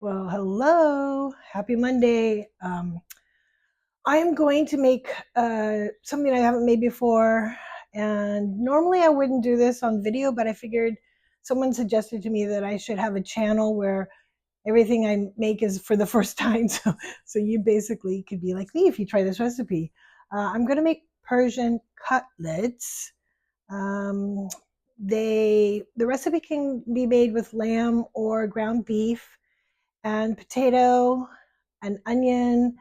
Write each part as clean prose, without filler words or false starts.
Well, hello. Happy Monday. I am going to make something I haven't made before. And normally I wouldn't do this on video, but I figured someone suggested to me that I should have a channel where everything I make is for the first time. So you basically could be like me if you try this recipe. I'm going to make Persian cutlets. Um, the recipe can be made with lamb or ground beef and potato and onion,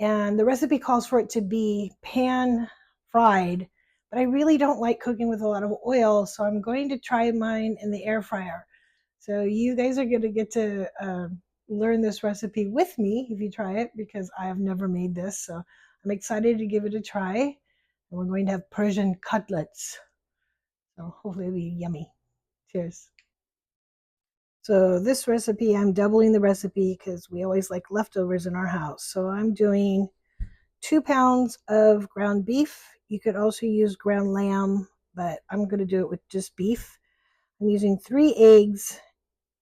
and the recipe calls for it to be pan fried, but I really don't like cooking with a lot of oil, so I'm going to try mine in the air fryer. So you guys are going to get to learn this recipe with me if you try it, because I have never made this. So I'm excited to give it a try, and we're going to have Persian cutlets, so hopefully it'll be yummy. Cheers. So this recipe, I'm doubling the recipe because we always like leftovers in our house. So I'm doing 2 pounds of ground beef. You could also use ground lamb, but I'm going to do it with just beef. I'm using 3 eggs.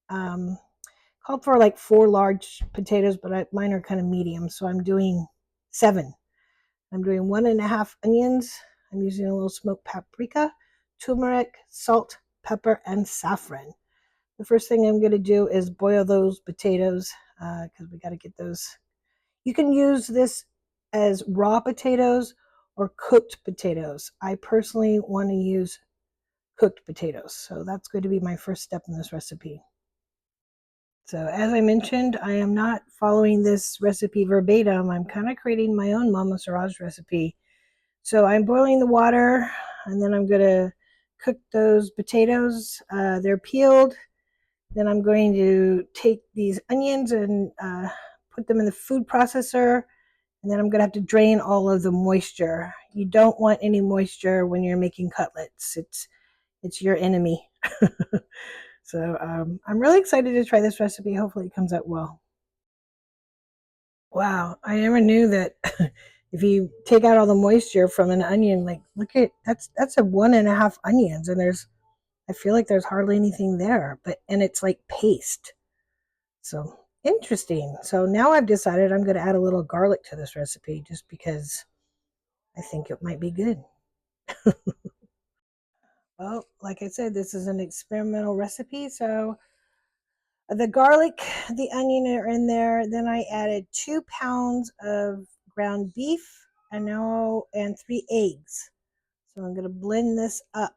Called for like 4 large potatoes, but mine are kind of medium, so I'm doing 7. I'm doing 1.5 onions. I'm using a little smoked paprika, turmeric, salt, pepper, and saffron. The first thing I'm going to do is boil those potatoes because we got to get those. You can use this as raw potatoes or cooked potatoes. I personally want to use cooked potatoes, so that's going to be my first step in this recipe. So as I mentioned, I am not following this recipe verbatim. I'm kind of creating my own Mama Siraj recipe. So I'm boiling the water, and then I'm going to cook those potatoes. They're peeled. Then I'm going to take these onions and put them in the food processor, and then I'm going to have to drain all of the moisture. You don't want any moisture when you're making cutlets. It's your enemy. So I'm really excited to try this recipe. Hopefully it comes out well. Wow, I never knew that if you take out all the moisture from an onion, like look at that's a 1.5 onions, and I feel like there's hardly anything there, and it's like paste. So interesting. So now I've decided I'm going to add a little garlic to this recipe just because I think it might be good. Well, like I said, this is an experimental recipe. So the garlic, the onion are in there. Then I added 2 pounds of ground beef and 3 eggs. So I'm going to blend this up.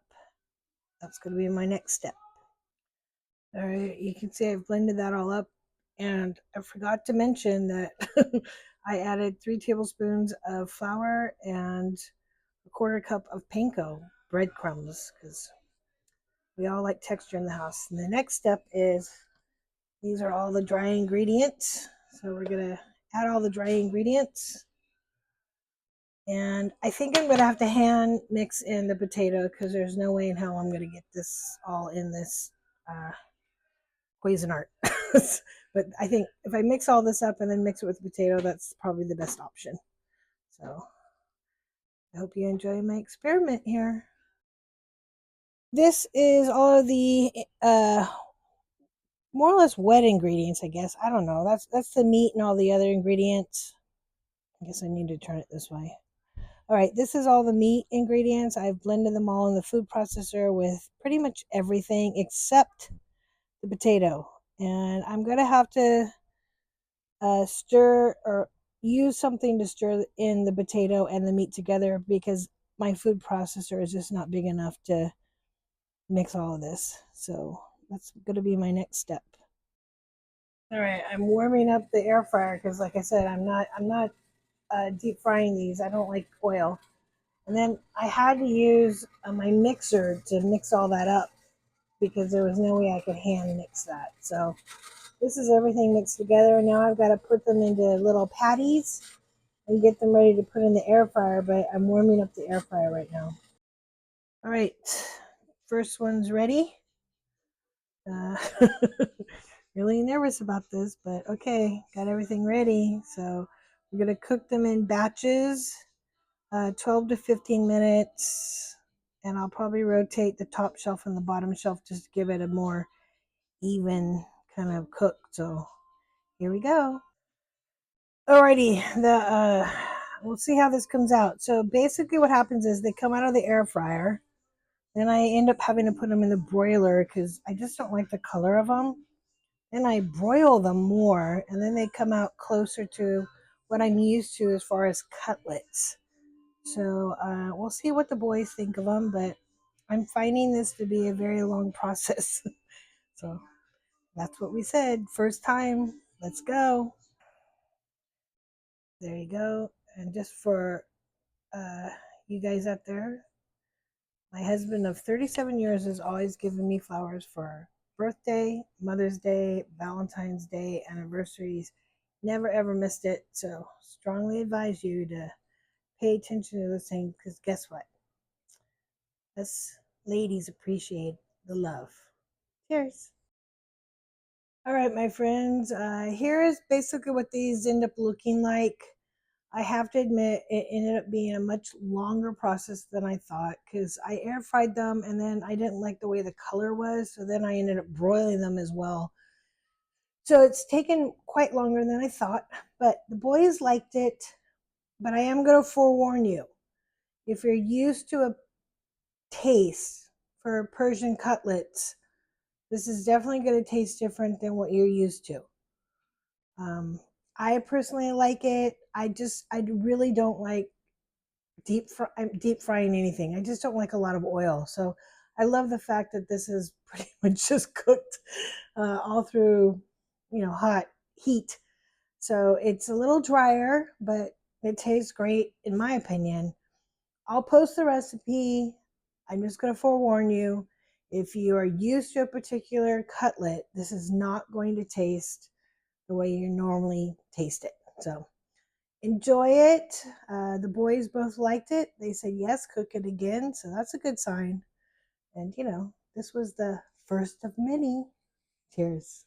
That's going to be my next step. All right, you can see I've blended that all up. And I forgot to mention that I added 3 tablespoons of flour and a 1/4 cup of panko breadcrumbs because we all like texture in the house. And the next step is these are all the dry ingredients. So we're going to add all the dry ingredients. And I think I'm going to have to hand mix in the potato because there's no way in hell I'm going to get this all in this Cuisinart. But I think if I mix all this up and then mix it with the potato, that's probably the best option. So I hope you enjoy my experiment here. This is all of the more or less wet ingredients, I guess. I don't know. That's the meat and all the other ingredients. I guess I need to turn it this way. All right, this is all the meat ingredients. I've blended them all in the food processor with pretty much everything except the potato. And I'm going to have to stir or use something to stir in the potato and the meat together because my food processor is just not big enough to mix all of this. So that's going to be my next step. All right, I'm warming up the air fryer because, like I said, I'm not deep frying these. I don't like oil. And then I had to use my mixer to mix all that up because there was no way I could hand mix that. So this is everything mixed together. Now I've got to put them into little patties and get them ready to put in the air fryer, but I'm warming up the air fryer right now. All right, first one's ready. Uh, really nervous about this, but okay, got everything ready. So we're gonna cook them in batches, 12 to 15 minutes, and I'll probably rotate the top shelf and the bottom shelf just to give it a more even kind of cook. So here we go. Alrighty, we'll see how this comes out. So basically what happens is they come out of the air fryer. Then I end up having to put them in the broiler because I just don't like the color of them. Then I broil them more, and then they come out closer to what I'm used to as far as cutlets. So we'll see what the boys think of them, but I'm finding this to be a very long process. So that's what we said. First time, let's go. There you go. And just for you guys out there, my husband of 37 years has always given me flowers for birthday, Mother's Day, Valentine's Day, anniversaries. Never ever missed it. So strongly advise you to pay attention to those things because guess what? Us ladies appreciate the love. Cheers. All right, my friends. Here is basically what these end up looking like. I have to admit, it ended up being a much longer process than I thought because I air fried them and then I didn't like the way the color was. So then I ended up broiling them as well. So it's taken quite longer than I thought, but the boys liked it. But I am going to forewarn you, if you're used to a taste for Persian cutlets, this is definitely going to taste different than what you're used to. I personally like it. I really don't like deep frying anything. I just don't like a lot of oil. So I love the fact that this is pretty much just cooked all through, hot heat. So it's a little drier, but it tastes great in my opinion. I'll post the recipe. I'm just going to forewarn you. If you are used to a particular cutlet, this is not going to taste the way you normally taste it. So enjoy it. The boys both liked it. They said, yes, cook it again. So that's a good sign. And, this was the first of many. Cheers.